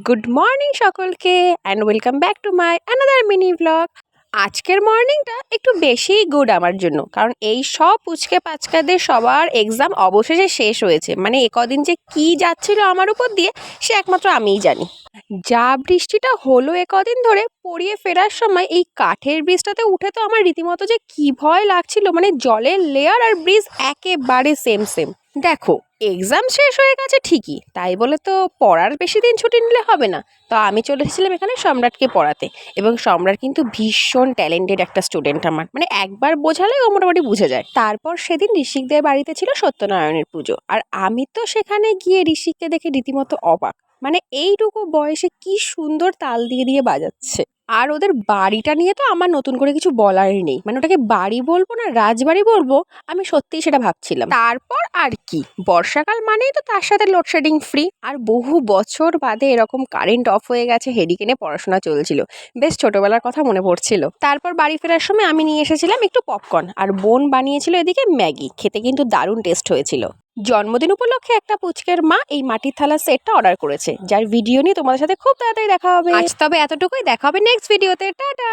Good morning সকলকে and welcome back to my another mini blog. আজকের মর্নিংটা একটু বেশিই গুড আমার জন্য, কারণ এই সব পুচকে পাচকাদের সবার এক্সাম অবশেষে শেষ হয়েছে। মানে একদিন যে কি যাচ্ছিল আমার উপর দিয়ে সে একমাত্র আমিই জানি। যা বৃষ্টিটা হলো একদিন ধরে, পড়িয়ে ফেরার সময় এই কাঠের ব্রিজটাতে উঠে তো আমার রীতিমতো যে কি ভয় লাগছিল। মানে জলের লেয়ার আর ব্রিজ একেবারে সেম সেম। দেখো, এক্সাম শেষ হয়ে গেছে ঠিকই, তাই বলে তো পড়ার বেশি দিন ছুটি নিলে হবে না। তো আমি চলে এসেছিলাম এখানে সম্রাটকে পড়াতে, এবং সম্রাট কিন্তু ভীষণ ট্যালেন্টেড একটা স্টুডেন্ট আমার। মানে একবার বোঝালে ও মোটামুটি বুঝে যায়। তারপর সেদিন ঋষিকদের বাড়িতে ছিল সত্যনারায়ণের পুজো, আর আমি তো সেখানে গিয়ে ঋষিককে দেখে রীতিমতো অবাক। মানে এইটুকু বয়সে কি সুন্দর তাল দিয়ে দিয়ে বাজাচ্ছে। আর ওদের বাড়িটা নিয়ে তো আমার নতুন করে কিছু বলারই নেই। মানে ওটাকে বাড়ি বলবো না রাজবাড়ি বলবো, আমি সত্যিই সেটা ভাবছিলাম। তারপর আর কি, বর্ষাকাল মানেই তো তার সাথে লোডশেডিং ফ্রি। আর বহু বছর বাদে এরকম কারেন্ট অফ হয়ে গেছে, হেডিকেনে পড়াশোনা চলছিল, বেশ ছোটবেলার কথা মনে পড়ছিল। তারপর বাড়ি ফেরার সময় আমি নিয়ে এসেছিলাম একটু পপকর্ন, আর বোন বানিয়েছিল এদিকে ম্যাগি। খেতে কিন্তু দারুণ টেস্ট হয়েছিল। জন্মদিন উপলক্ষে একটা পুচকের মা এই মাটির থালার সেটটা অর্ডার করেছে, যার ভিডিও নিয়ে তোমাদের সাথে খুব তাড়াতাড়ি দেখা হবে। আজ তবে এতটুকুই, দেখা হবে নেক্সট ভিডিওতে। টাটা।